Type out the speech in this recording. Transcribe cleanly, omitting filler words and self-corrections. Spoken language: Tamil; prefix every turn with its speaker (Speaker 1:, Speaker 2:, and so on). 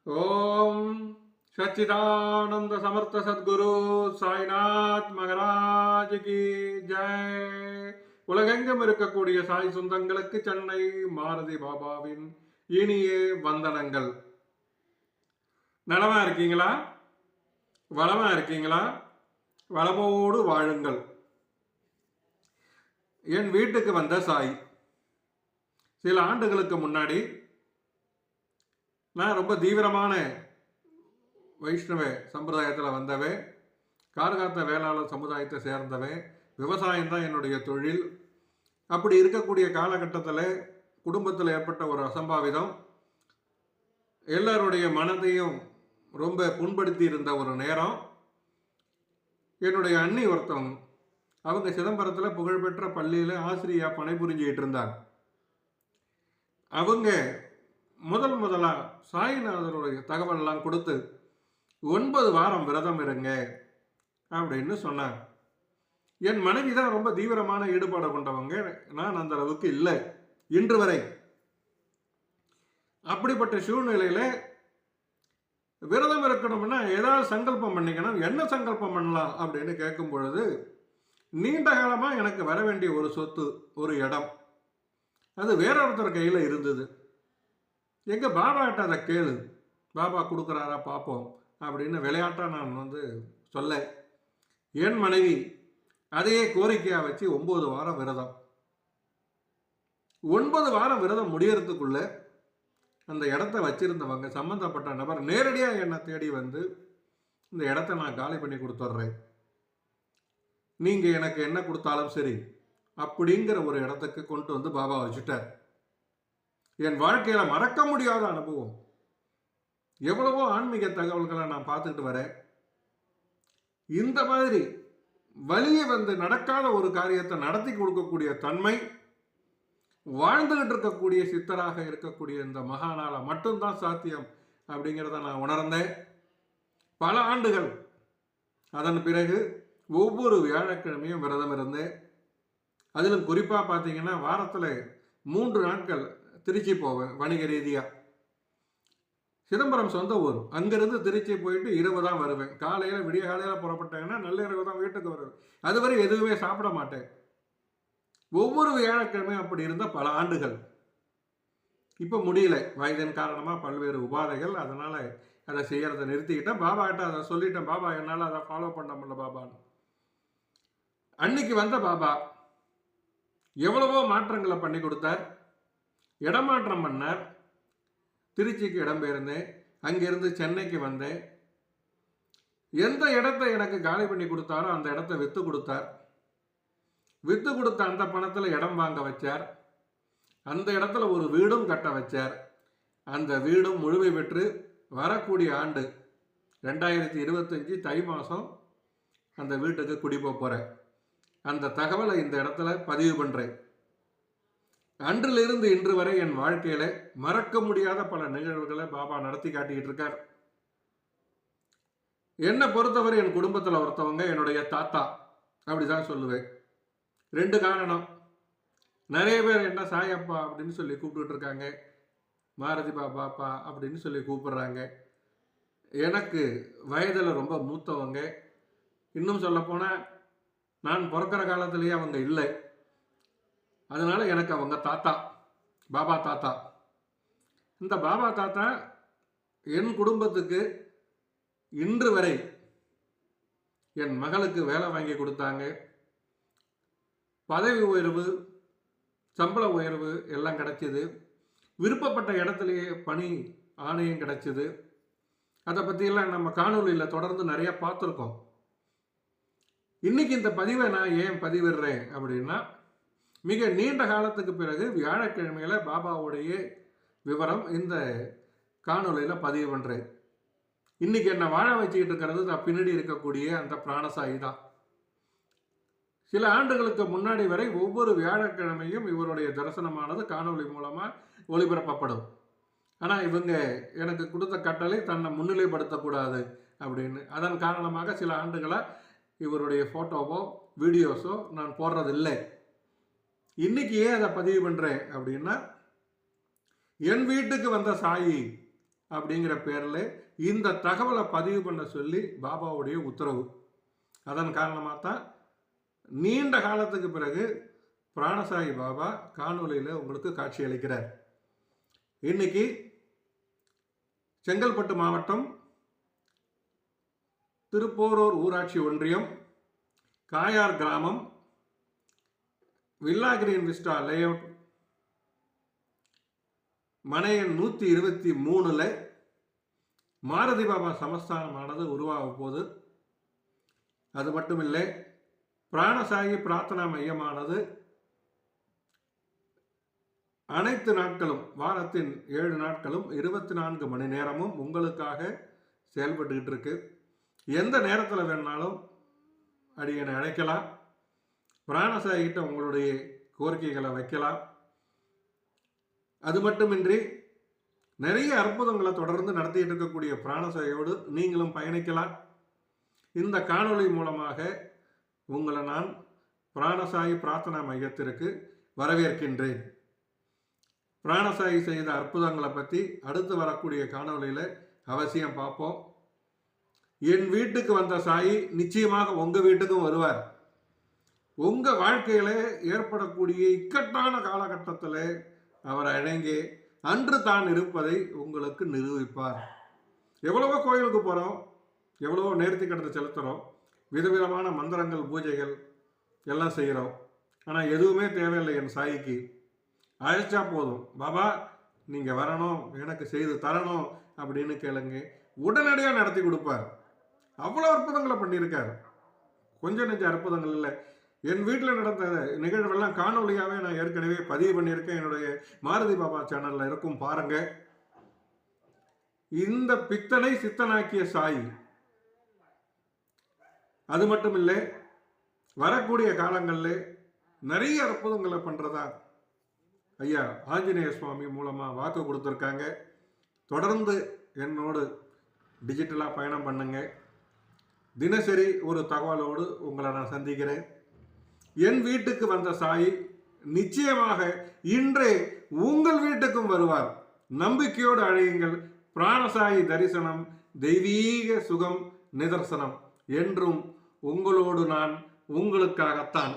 Speaker 1: ஓம் சச்சிதானந்த சமர்த்த சத்குரு சாய்நாத் மகராஜ் கி ஜெய். உலகெங்கும் இருக்கக்கூடிய சாய் சொந்தங்களுக்கு சென்னை மாருதி பாபாவின் இனிய வந்தனங்கள். நலமா இருக்கீங்களா? வளமா இருக்கீங்களா? வளமோடு வாழுங்கள். என் வீட்டுக்கு வந்த சாய் சில ஆண்டுகளுக்கு முன்னாடி நான் ரொம்ப தீவிரமான வைஷ்ணவ சம்பிரதாயத்தில் வந்தவன், கார்காத்த வேளாளர் சமுதாயத்தை சேர்ந்தவன், விவசாயம் தான் என்னுடைய தொழில். அப்படி இருக்கக்கூடிய காலகட்டத்தில் குடும்பத்தில் ஏற்பட்ட ஒரு அசம்பாவிதம் எல்லாருடைய மனதையும் ரொம்ப புண்படுத்தி இருந்த ஒரு நேரம். என்னுடைய அண்ணி ஒருத்தவங்க, அவங்க சிதம்பரத்தில் புகழ்பெற்ற பள்ளியில் ஆசிரியா பணிபுரிஞ்சிக்கிட்டு இருந்தாங்க. அவங்க முதலாக சாய்நாதருடைய தகவலெல்லாம் கொடுத்து 9 வாரம் விரதம் இருங்க அப்படின்னு சொன்னாங்க. என் மனைவி தான் ரொம்ப தீவிரமான ஈடுபாடு கொண்டவங்க, நான் அந்த அளவுக்கு இல்லை இன்று வரை. அப்படிப்பட்ட சூழ்நிலையில் விரதம் இருக்கணும்னா ஏதாவது சங்கல்பம் பண்ணிக்கணும். என்ன சங்கல்பம் பண்ணலாம் அப்படின்னு கேட்கும் பொழுது, நீண்ட காலமாக எனக்கு வர வேண்டிய ஒரு சொத்து, ஒரு இடம், அது வேற ஒருத்தர் கையில் இருந்தது. எங்க பாபாட்ட அதை கேளு, பாபா கொடுக்குறாரா பார்ப்போம் அப்படின்னு விளையாட்டாக நான் சொல்ல, என் மனைவி அதையே கோரிக்கையாக வச்சு 9 வாரம் விரதம். 9 வாரம் விரதம் முடியறதுக்குள்ள அந்த இடத்த வச்சிருந்தவங்க சம்பந்தப்பட்ட நபர் நேரடியாக என்னை தேடி வந்து, இந்த இடத்த நான் காலி பண்ணி கொடுத்துட்றேன், நீங்கள் எனக்கு என்ன கொடுத்தாலும் சரி அப்படிங்கிற ஒரு இடத்துக்கு கொண்டு வந்து பாபா வச்சுட்டார். என் வாழ்க்கையில் மறக்க முடியாத அனுபவம். எவ்வளவோ ஆன்மீக தகவல்களை நான் பார்த்துக்கிட்டு வரேன். இந்த மாதிரி வழியை நடக்காத ஒரு காரியத்தை நடத்தி கொடுக்கக்கூடிய தன்மை வாழ்ந்துகிட்டு இருக்கக்கூடிய சித்தராக இருக்கக்கூடிய இந்த மகானால மட்டும்தான் சாத்தியம் அப்படிங்கிறத நான் உணர்ந்தேன். பல ஆண்டுகள் அதன் பிறகு ஒவ்வொரு வியாழக்கிழமையும் விரதம் இருந்தேன். அதிலும் குறிப்பாக பார்த்தீங்கன்னா வாரத்தில் 3 நாட்கள் திருச்சி போவேன் வணிக ரீதியாக. சிதம்பரம் சொந்த ஊர், அங்கிருந்து திருச்சி போயிட்டு இரவு தான் வருவேன். காலையில் விடிய காலையில் புறப்பட்டேங்கன்னா நள்ளிரவு தான் வீட்டுக்கு வருவேன். அதுவரை எதுவுமே சாப்பிட மாட்டேன். ஒவ்வொரு வியாழக்கிழமையும் அப்படி இருந்த பல ஆண்டுகள். இப்போ முடியல, வயதின் காரணமாக பல்வேறு உபாதைகள், அதனால் அதை செய்யறதை நிறுத்திக்கிட்டேன். பாபா கிட்ட அதை சொல்லிட்டேன், பாபா என்னால் அதை ஃபாலோ பண்ண முடியல பாபான்னு. அன்னைக்கு வந்த பாபா எவ்வளவோ மாற்றங்களை பண்ணி கொடுத்தார். இடமாற்றம் பண்ணார். திருச்சிக்கு இடம்பெயர்ந்தேன், அங்கிருந்து சென்னைக்கு வந்தேன். எந்த இடத்தை எனக்கு காலி பண்ணி கொடுத்தாரோ அந்த இடத்த விற்று கொடுத்தார். விற்று கொடுத்த அந்த பணத்தில் இடம் வாங்க வச்சார். அந்த இடத்துல ஒரு வீடும் கட்ட வச்சார். அந்த வீடும் முழுமை பெற்று வரக்கூடிய ஆண்டு 2025 தை மாதம் அந்த வீட்டுக்கு குடிபோக போகிறேன். அந்த தகவலை இந்த இடத்துல பதிவு பண்ணுறேன். அன்றிலிருந்து இன்று வரை என் வாழ்க்கையில மறக்க முடியாத பல நிகழ்வுகளை பாபா நடத்தி காட்டிக்கிட்டு இருக்கார். என்னை பொறுத்தவரை என் குடும்பத்தில் ஒருத்தவங்க என்னுடைய தாத்தா அப்படிதான் சொல்லுவேன். 2 காரணம். நிறைய பேர் என்ன சாயப்பா அப்படின்னு சொல்லி கூப்பிட்டு இருக்காங்க, மாருதி பாபாப்பா அப்படின்னு சொல்லி கூப்பிடுறாங்க. எனக்கு வயதில் ரொம்ப மூத்தவங்க. இன்னும் சொல்ல போனால் நான் பிறக்கிற காலத்திலேயே அவங்க இல்லை. அதனால எனக்கு அவங்க தாத்தா, பாபா தாத்தா. இந்த பாபா தாத்தா என் குடும்பத்துக்கு இன்று வரை என் மகளுக்கு வேலை வாங்கி கொடுத்தாங்க. பதவி உயர்வு, சம்பள உயர்வு எல்லாம் கிடைச்சிது. விருப்பப்பட்ட இடத்துலையே பணி ஆணையம் கிடைச்சிது. அதை பற்றியெல்லாம் நம்ம காணொலியில் தொடர்ந்து நிறைய பார்த்துருக்கோம். இன்னைக்கு இந்த பதிவை நான் ஏன் பதிவிடுறேன் அப்படின்னா, மிக நீண்ட காலத்துக்கு பிறகு வியாழக்கிழமையில பாபாவுடைய விவரம் இந்த காணொலியில் பதிவு பண்ணுறேன். இன்னைக்கு என்னை வாழ வச்சுக்கிட்டு இருக்கிறது தான் பின்னாடி இருக்கக்கூடிய அந்த பிராணசாயி தான். சில ஆண்டுகளுக்கு முன்னாடி வரை ஒவ்வொரு வியாழக்கிழமையும் இவருடைய தரிசனமானது காணொலி மூலமாக ஒளிபரப்பப்படும். ஆனால் இவங்க எனக்கு கொடுத்த கட்டளை தன்னை முன்னிலைப்படுத்தக்கூடாது அப்படின்னு. அதன் காரணமாக சில ஆண்டுகளாக இவருடைய ஃபோட்டோவோ வீடியோஸோ நான் போடுறதில்லை. இன்னைக்கு ஏன் அதை பதிவு பண்ணுறேன் அப்படின்னா, என் வீட்டுக்கு வந்த சாயி அப்படிங்கிற பேரில் இந்த தகவலை பதிவு பண்ண சொல்லி பாபாவுடைய உத்தரவு. அதன் காரணமாக தான் நீண்ட காலத்துக்கு பிறகு பிராணசாயி பாபா காணொலியில் உங்களுக்கு காட்சி அளிக்கிறார். இன்னைக்கு செங்கல்பட்டு மாவட்டம் திருப்போரூர் ஊராட்சி ஒன்றியம் காயார் கிராமம் வில்லா கிரீன் விஸ்டா லேஅவுட் மனையன் 123 மாருதி பாபா சமஸ்தானமானது உருவாக போது. அது மட்டுமில்லை, பிராணசாயி பிரார்த்தனா மையமானது அனைத்து நாட்களும், வாரத்தின் 7 நாட்களும் 24 மணி நேரமும் உங்களுக்காக செயல்பட்டுக்கிட்டு இருக்கு. எந்த நேரத்தில் வேணாலும் அடியனை அழைக்கலாம். பிராணசாயிகிட்ட உங்களுடைய கோரிக்கைகளை வைக்கலாம். அது மட்டுமின்றி நிறைய அற்புதங்களை தொடர்ந்து நடத்திட்டு இருக்கக்கூடிய பிராணசாயோடு நீங்களும் பயணிக்கலாம். இந்த காணொளி மூலமாக உங்களை நான் பிராணசாயி பிரார்த்தனா மையத்திற்கு வரவேற்கின்றேன். பிராணசாயி செய்த அற்புதங்களை பற்றி அடுத்து வரக்கூடிய காணொளியில் அவசியம் பார்ப்போம். என் வீட்டுக்கு வந்த சாயி நிச்சயமாக உங்கள் வீட்டுக்கும் வருவார். உங்கள் வாழ்க்கையில் ஏற்படக்கூடிய இக்கட்டான காலகட்டத்தில் அவர் அடங்கி அன்று தான் இருப்பதை உங்களுக்கு நிரூபிப்பார். எவ்வளவோ கோயிலுக்கு போகிறோம், எவ்வளவோ நேர்த்தி கடந்து செலுத்துகிறோம், விதவிதமான மந்திரங்கள் பூஜைகள் எல்லாம் செய்கிறோம். ஆனால் எதுவுமே தேவையில்லை. என் சாயிக்கு அழைச்சா போதும், பாபா நீங்கள் வரணும், எனக்கு செய்து தரணும் அப்படின்னு கேளுங்க, உடனடியாக நடத்தி கொடுப்பார். அவ்வளோ அற்புதங்களை பண்ணியிருக்கார். கொஞ்சம் நெஞ்ச அற்புதங்கள் இல்லை. என் வீட்டில் நடந்த நிகழ்வெல்லாம் காணொலியாகவே நான் ஏற்கனவே பதிவு பண்ணியிருக்கேன். என்னுடைய மாருதி பாபா சேனலில் இருக்கும், பாருங்க. இந்த பித்தனை சித்தனாக்கிய சாயி. அது மட்டும் இல்லை, வரக்கூடிய காலங்களில் நிறைய அற்புதங்களை பண்ணுறதா ஐயா ஆஞ்சநேய சுவாமி மூலமாக வாக்கு கொடுத்துருக்காங்க. தொடர்ந்து என்னோடு டிஜிட்டலாக பயணம் பண்ணுங்க. தினசரி ஒரு தகவலோடு உங்களை நான் சந்திக்கிறேன். என் வீட்டுக்கு வந்த சாயி நிச்சயமாக இன்றே உங்கள் வீட்டுக்கும் வருவார். நம்பிக்கையோடு அழையுங்கள். பிராணசாயி தரிசனம், தெய்வீக சுகம் நிதர்சனம். என்றும் உங்களோடு நான், உங்களுக்காகத்தான்.